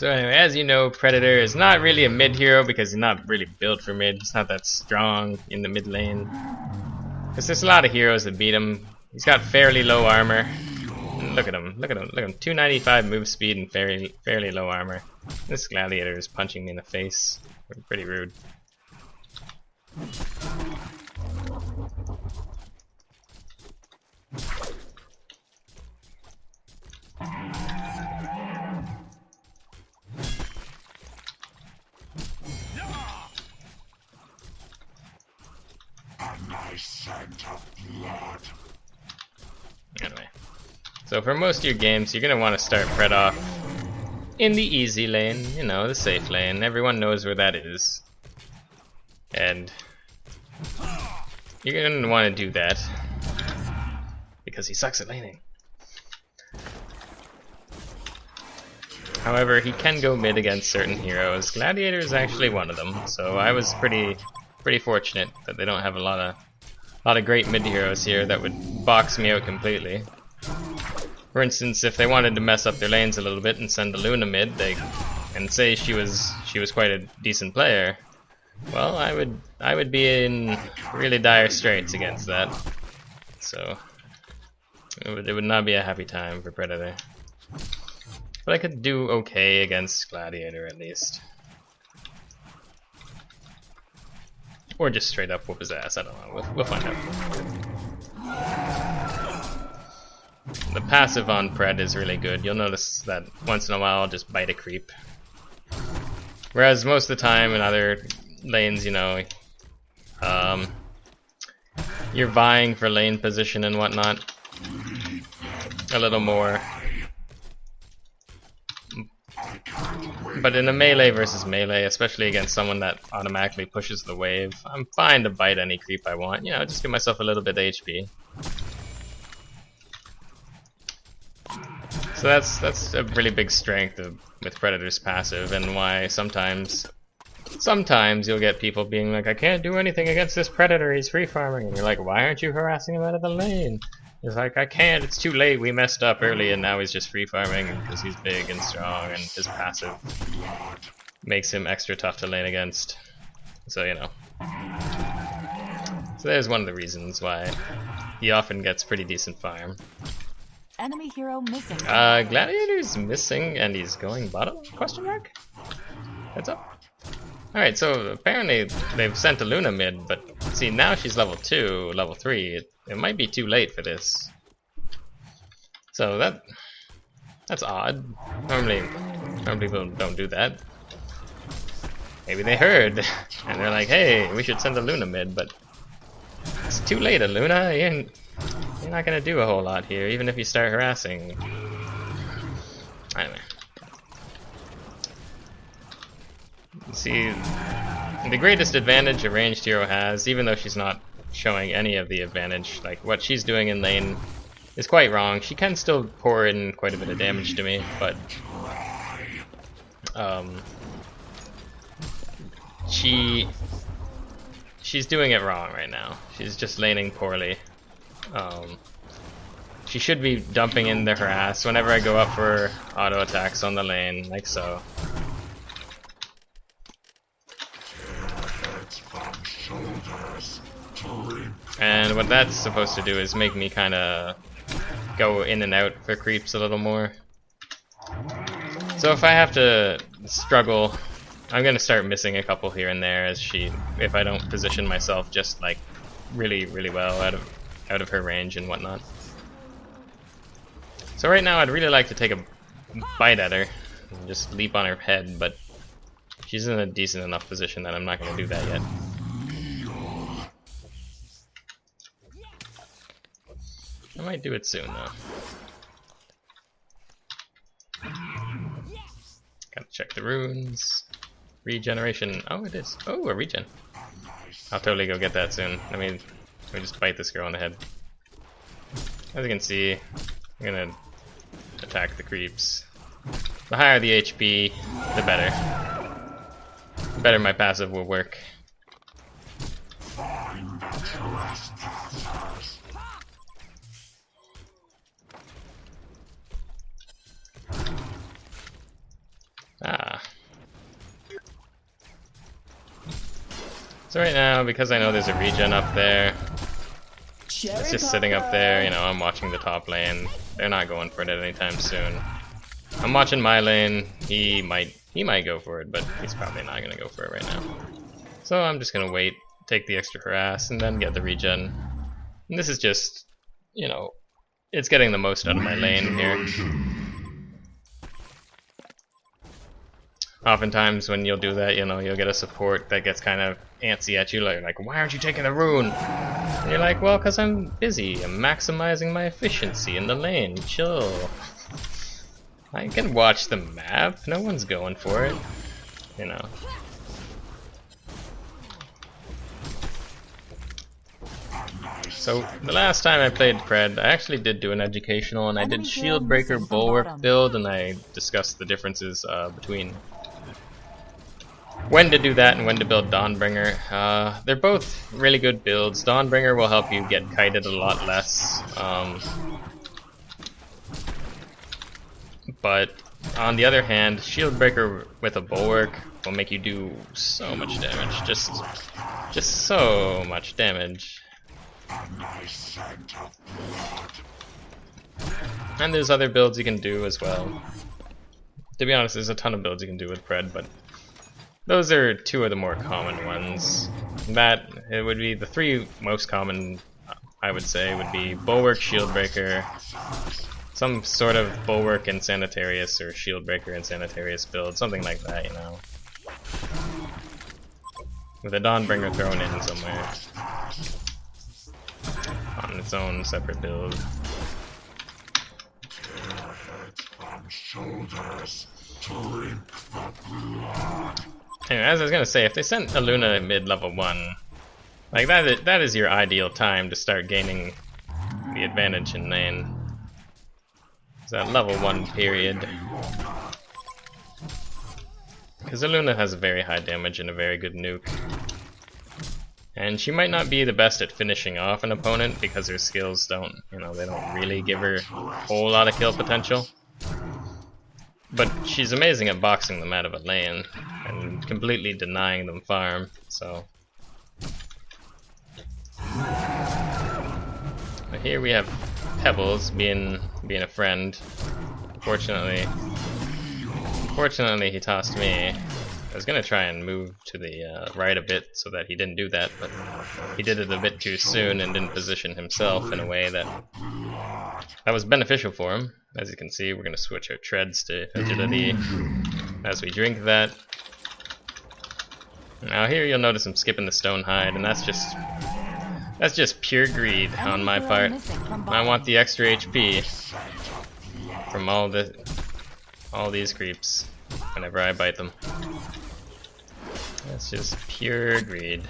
So anyway, as you know, Predator is not really a mid hero because he's not really built for mid. He's not that strong in the mid lane. Because there's a lot of heroes that beat him. He's got fairly low armor. And look at him, look at him, look at him. 295 move speed and fairly low armor. This gladiator is punching me in the face. Pretty rude. Scent of blood. Anyway, so for most of your games, you're gonna want to start Pred off in the easy lane, you know, the safe lane. Everyone knows where that is, and you're gonna want to do that because he sucks at laning. However, he can go mid against certain heroes. Gladiator is actually one of them, so I was pretty fortunate that they don't have a lot of great mid heroes here that would box me out completely. For instance, if they wanted to mess up their lanes a little bit and send a Luna mid, and say she was quite a decent player, well, I would be in really dire straits against that. So it would not be a happy time for Predator. But I could do okay against Gladiator at least. Or just straight up whoop his ass, I don't know, we'll find out. The passive on Pred is really good. You'll notice that once in a while I'll just bite a creep. Whereas most of the time in other lanes, you know, you're vying for lane position and whatnot a little more. But in a melee versus melee, especially against someone that automatically pushes the wave, I'm fine to bite any creep I want. You know, just give myself a little bit of HP. So that's a really big strength with Predator's passive, and why sometimes you'll get people being like, I can't do anything against this Predator, he's free farming, and you're like, why aren't you harassing him out of the lane? He's like, I can't, it's too late, we messed up early, and now he's just free farming because he's big and strong, and his passive makes him extra tough to lane against. So, you know. So there's one of the reasons why he often gets pretty decent farm. Enemy hero missing. Gladiator's missing, and he's going bottom? Question mark? Heads up. Alright, so apparently they've sent a Luna mid, but see, now she's level 2, level 3. It might be too late for this. So that's odd. Normally people don't do that. Maybe they heard, and they're like, hey, we should send a Luna mid, but it's too late, a Luna. You're not gonna do a whole lot here, even if you start harassing. Anyway. See, the greatest advantage a ranged hero has, even though she's not showing any of the advantage, like what she's doing in lane is quite wrong. She can still pour in quite a bit of damage to me, but she's doing it wrong right now. She's just laning poorly. She should be dumping in the harass whenever I go up for auto attacks on the lane, like so. And what that's supposed to do is make me kind of go in and out for creeps a little more. So if I have to struggle, I'm gonna start missing a couple here and there if I don't position myself just like really well out of her range and whatnot. So right now I'd really like to take a bite at her and just leap on her head, but she's in a decent enough position that I'm not gonna do that yet. I might do it soon though. Gotta check the runes. Regeneration. Oh, it is. Oh, a regen. I'll totally go get that soon. Let me just bite this girl in the head. As you can see, I'm gonna attack the creeps. The higher the HP, the better. The better my passive will work. Ah, So right now, because I know there's a regen up there, it's just sitting up there, you know, I'm watching the top lane. They're not going for it anytime soon. I'm watching my lane, he might go for it, but he's probably not gonna go for it right now. So I'm just gonna wait, take the extra harass, and then get the regen. And this is just, you know, it's getting the most out of my lane here. Oftentimes when you'll do that, you know, you'll get a support that gets kind of antsy at you, like why aren't you taking the rune? And you're like, well, because I'm busy. I'm maximizing my efficiency in the lane. Chill. I can watch the map. No one's going for it. You know. So the last time I played Pred, I actually did do an educational, and I did Shield Breaker Bulwark build, and I discussed the differences between when to do that and when to build Dawnbringer. They're both really good builds. Dawnbringer will help you get kited a lot less, but on the other hand, Shield Breaker with a Bulwark will make you do so much damage, just so much damage. And there's other builds you can do as well. To be honest, there's a ton of builds you can do with Pred, but those are two of the more common ones. That, it would be the three most common, I would say, would be Bulwark, Shieldbreaker, some sort of Bulwark and Sanitarius, or Shieldbreaker and Sanitarius build, something like that, you know. With a Dawnbringer thrown in somewhere. On its own separate build. Anyway, as I was gonna say, if they sent a Luna mid-level 1, like that is your ideal time to start gaining the advantage in lane. It's that level 1 period. Because Luna has a very high damage and a very good nuke. And she might not be the best at finishing off an opponent because her skills don't, you know, they don't really give her a whole lot of kill potential. But she's amazing at boxing them out of a lane and completely denying them farm, so. But here we have Pebbles being a friend. Fortunately he tossed me. I was gonna try and move to the right a bit so that he didn't do that, but he did it a bit too soon and didn't position himself in a way that was beneficial for him. As you can see, we're gonna switch our treads to agility as we drink that. Now here you'll notice I'm skipping the stone hide, and that's just pure greed on my part. I want the extra HP from all these creeps whenever I bite them. That's just pure greed.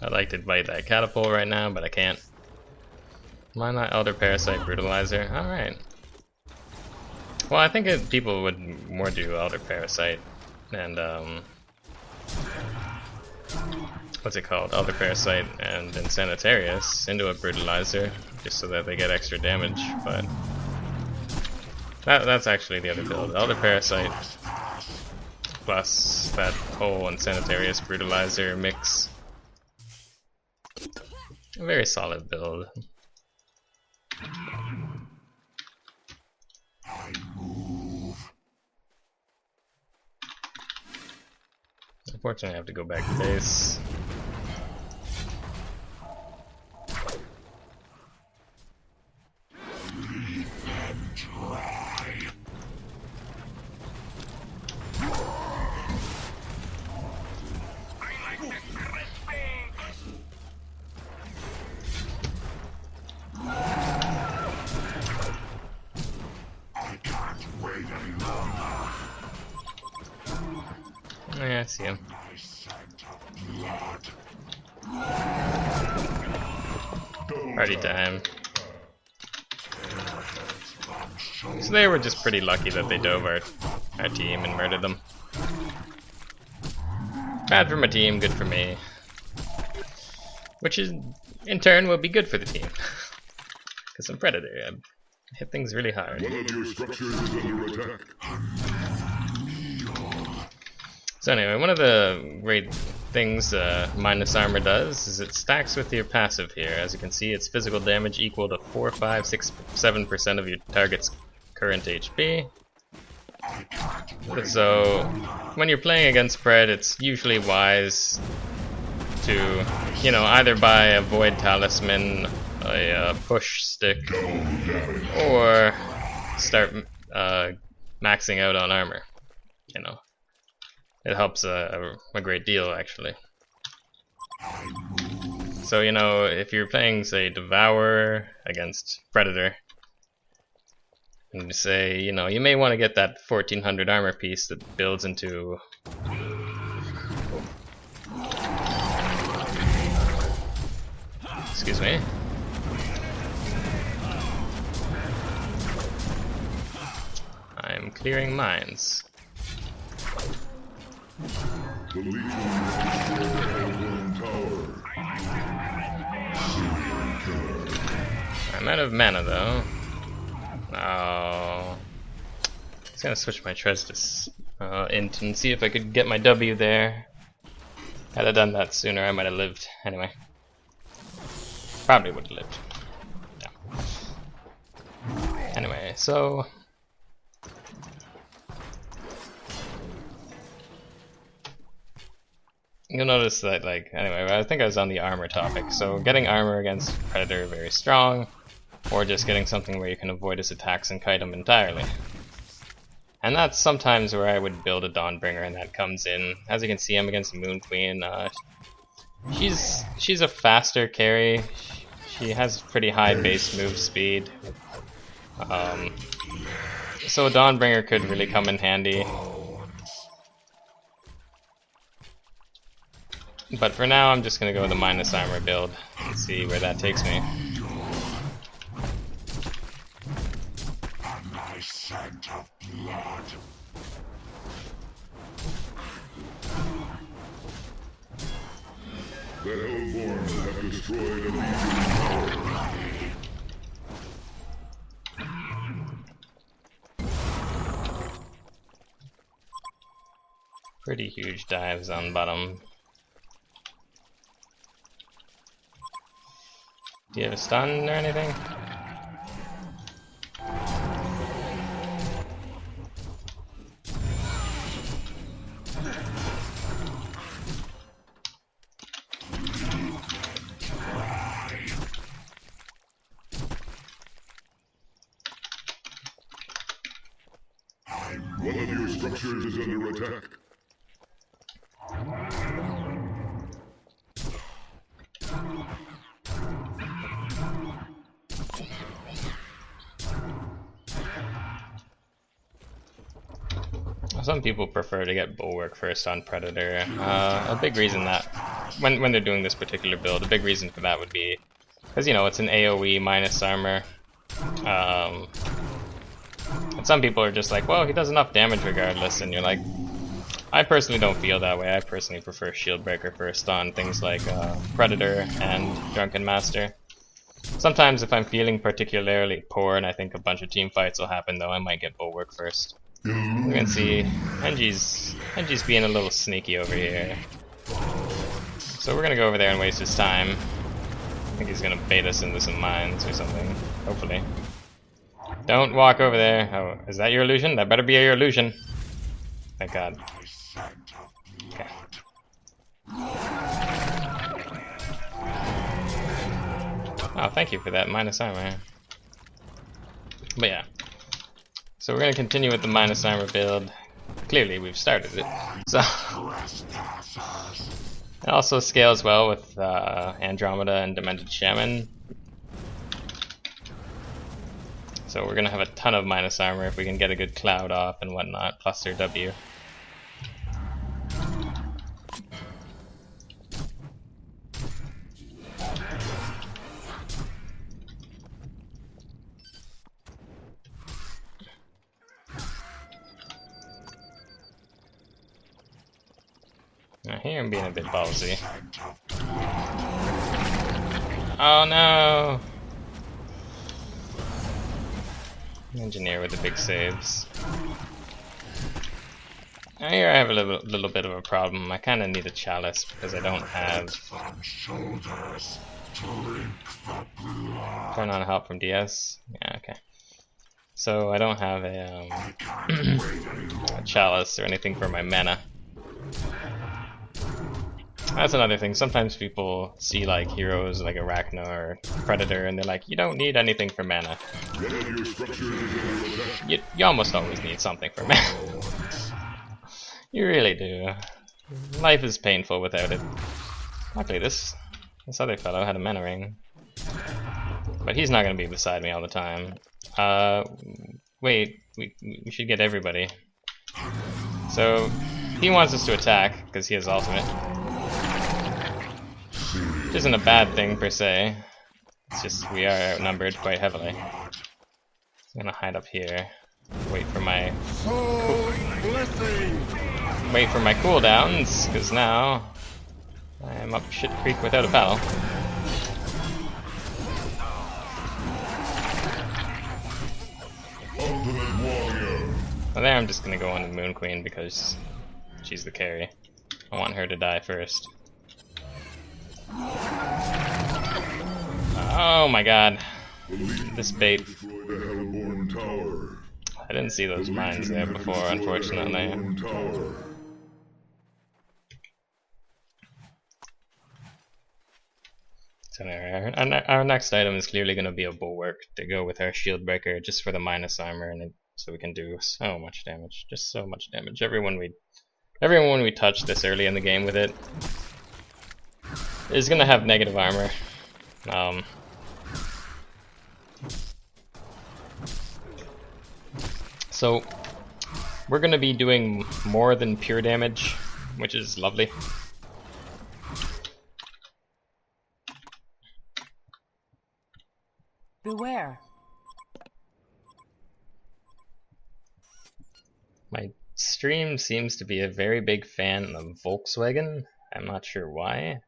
I'd like to bite that catapult right now, but I can't. Why not Elder Parasite Brutalizer? Alright. Well, I think people would more do Elder Parasite and, what's it called? Elder Parasite and Sanitarius into a Brutalizer, just so that they get extra damage, but that's actually the other build. Elder Parasite plus that whole Sanitarius Brutalizer mix. A very solid build. Unfortunately, I have to go back to base. Yeah, I see him. Party time. So they were just pretty lucky that they dove our team and murdered them. Bad for my team, good for me. Which is, in turn, will be good for the team. Because I'm Predator, I hit things really hard. One of your structures is under attack. So anyway, one of the great things minus armor does is it stacks with your passive here. As you can see, its physical damage equal to 4, 5, 6, 7% of your target's current HP. So when you're playing against Pred, it's usually wise to, you know, either buy a Void Talisman, a push stick, or start maxing out on armor. You know, it helps a great deal actually. So, you know, if you're playing, say, Devourer against Predator, and you say, you know, you may want to get that 1400 armor piece that builds into... Excuse me. I'm clearing mines. I'm out of mana though. Oh. I was gonna switch my Testie int and see if I could get my W there. Had I done that sooner, I might have lived. Anyway. Probably would have lived. Yeah. Anyway, so... You'll notice that, like, anyway, I think I was on the armor topic. So getting armor against Predator very strong, or just getting something where you can avoid his attacks and kite him entirely. And that's sometimes where I would build a Dawnbringer, and that comes in. As you can see, I'm against Moon Queen. She's a faster carry. She has pretty high base move speed. So a Dawnbringer could really come in handy. But for now, I'm just gonna go with the minus armor build and see where that takes me. Scent of blood. The Hellborn have destroyed a Legion tower. Pretty huge dives on bottom. Do you have a stun or anything? One of your structures is under attack. Some people prefer to get Bulwark first on Predator. A big reason that, when they're doing this particular build, a big reason for that would be, because, you know, it's an AoE minus armor. And some people are just like, well, he does enough damage regardless, and you're like, I personally don't feel that way. I personally prefer Shieldbreaker first on things like Predator and Drunken Master. Sometimes if I'm feeling particularly poor and I think a bunch of team fights will happen, though, I might get Bulwark first. We can see Enji's being a little sneaky over here. So we're gonna go over there and waste his time. I think he's gonna bait us into some mines or something. Hopefully. Don't walk over there. Oh, is that your illusion? That better be your illusion. Thank God. Okay. Oh, thank you for that minus armor. But yeah. So we're going to continue with the minus armor build. Clearly we've started it. So it also scales well with Andromeda and Demented Shaman. So we're going to have a ton of minus armor if we can get a good cloud off and whatnot, plus their W. Now here I'm being a bit ballsy. Oh no! Engineer with the big saves. Here I have a little bit of a problem. I kind of need a chalice because I don't have. Turn on help from DS. Yeah, okay. So I don't have a chalice or anything for my mana. That's another thing. Sometimes people see like heroes like Arachno or Predator, and they're like, "You don't need anything for mana." You almost always need something for mana. You really do. Life is painful without it. Luckily, this other fellow had a mana ring, but he's not gonna be beside me all the time. Wait, we should get everybody. So he wants us to attack because he has ultimate, which isn't a bad thing per se. It's just we are outnumbered quite heavily. I'm gonna hide up here. Wait for my cooldowns, because now I'm up shit creek without a paddle. Well, there I'm just gonna go on to Moon Queen because she's the carry. I want her to die first. Oh my god. This bait. I didn't see those mines there before, unfortunately. So our next item is clearly going to be a bulwark to go with our shield breaker, just for the minus armor, and so we can do so much damage, just so much damage. Everyone we touch this early in the game with it is going to have negative armor. So we're going to be doing more than pure damage, which is lovely. Beware. My stream seems to be a very big fan of Volkswagen. I'm not sure why.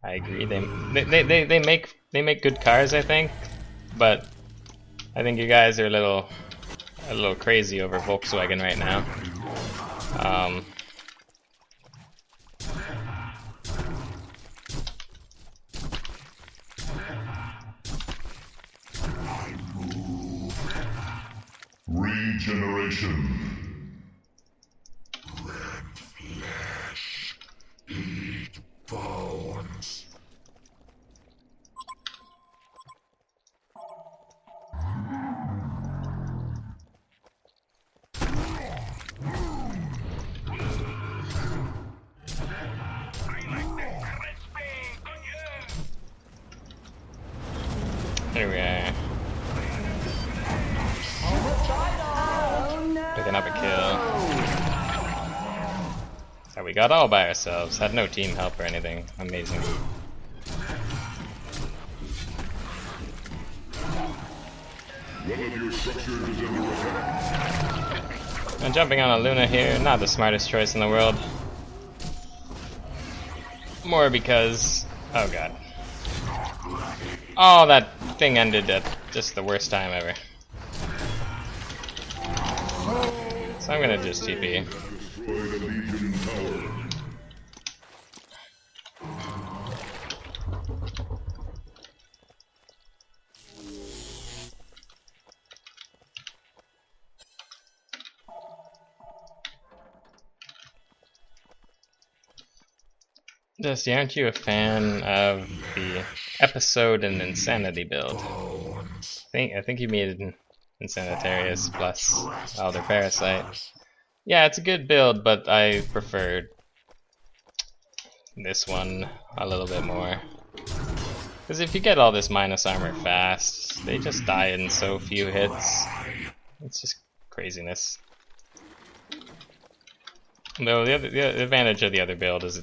I agree. They make good cars, I think, but I think you guys are a little crazy over Volkswagen right now. Regeneration. Red flesh. Eat bones. Here we are. Picking up a kill. So we got all by ourselves. Had no team help or anything. Amazing. One of your structures is under attack. And jumping on a Luna here, not the smartest choice in the world. More because... oh god. Oh, that thing ended at just the worst time ever. So I'm gonna just TP. Destroy the Legion tower. Testie, aren't you a fan of the episode and insanity build? I think you made Insanitarius plus Elder Parasite. Yeah, it's a good build, but I preferred this one a little bit more. Because if you get all this minus armor fast, they just die in so few hits. It's just craziness. Though the advantage of the other build is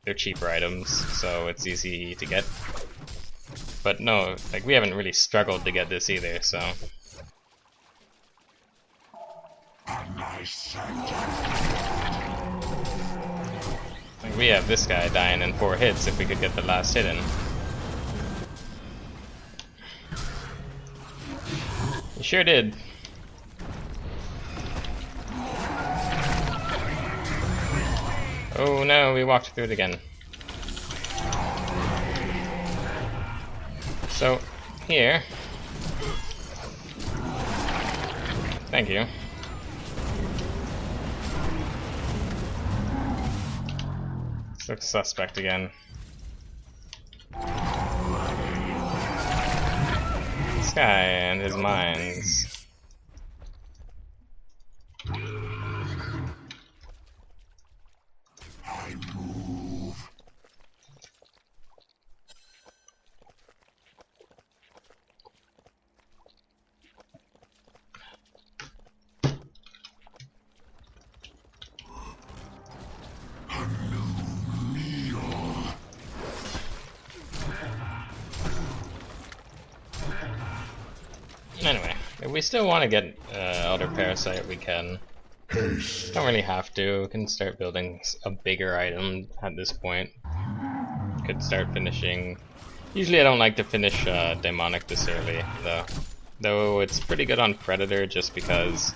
they're cheaper items, so it's easy to get. But no, like we haven't really struggled to get this either, so. Like we have this guy dying in 4 hits if we could get the last hit in. You sure did. Oh no, we walked through it again. So, here. Thank you. This looks suspect again. This guy and his mines. Anyway, if we still want to get Elder Parasite, we can. Don't really have to. We can start building a bigger item at this point. Could start finishing. Usually I don't like to finish Demonic this early, though it's pretty good on Predator just because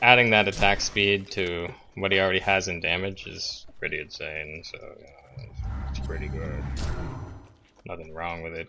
adding that attack speed to what he already has in damage is pretty insane, so yeah, it's pretty good. Nothing wrong with it.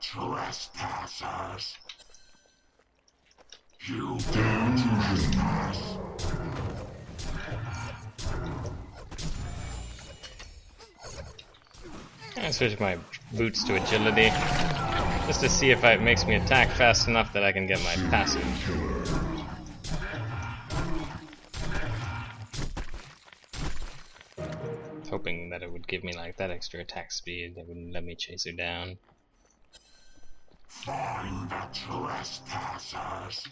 Trespassers. You dare trespass. I switch my boots to agility, just to see if it makes me attack fast enough that I can get my passive. Hoping that it would give me like that extra attack speed that wouldn't let me chase her down. Find the trespassers.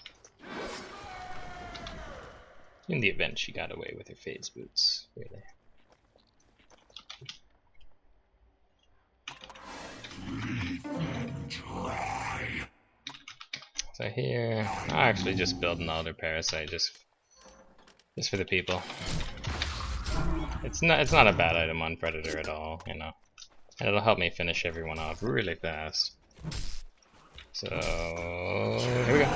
In the event she got away with her phase boots, really. So here, I'll actually just build an Elder Parasite just for the people. It's not a bad item on Predator at all, you know. And it'll help me finish everyone off really fast. So here we go.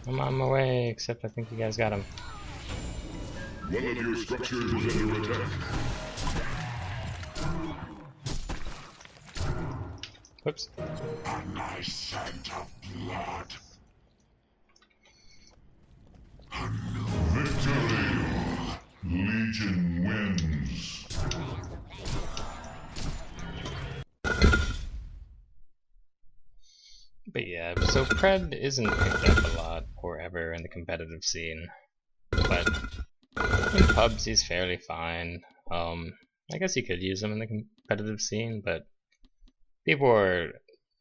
I'm on my way, except I think you guys got him. One of your structures is under attack. Whoops. A nice scent of blood. Victory! Legion wins. But yeah, so Pred isn't picked up a lot or ever in the competitive scene. But in pubs he's fairly fine. I guess you could use him in the competitive scene, but people are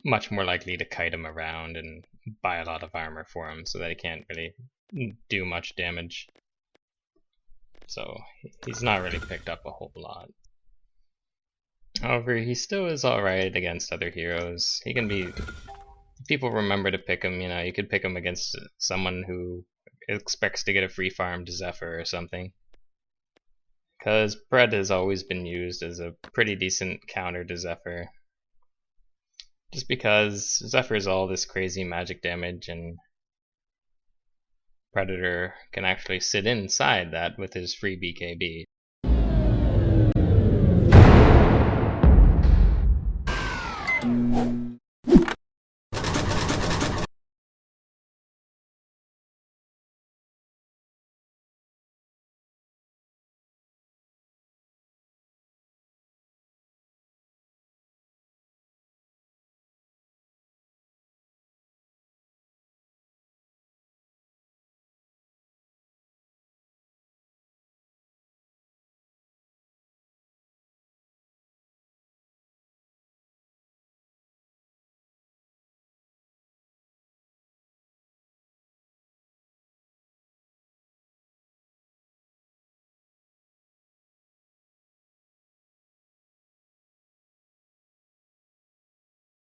much more likely to kite him around and buy a lot of armor for him so that he can't really do much damage. So he's not really picked up a whole lot. However, he still is alright against other heroes. He can be... People remember to pick him, you know, you could pick him against someone who expects to get a free farm to Zephyr or something. Because Pred has always been used as a pretty decent counter to Zephyr. Just because Zephyr's all this crazy magic damage and Predator can actually sit inside that with his free BKB.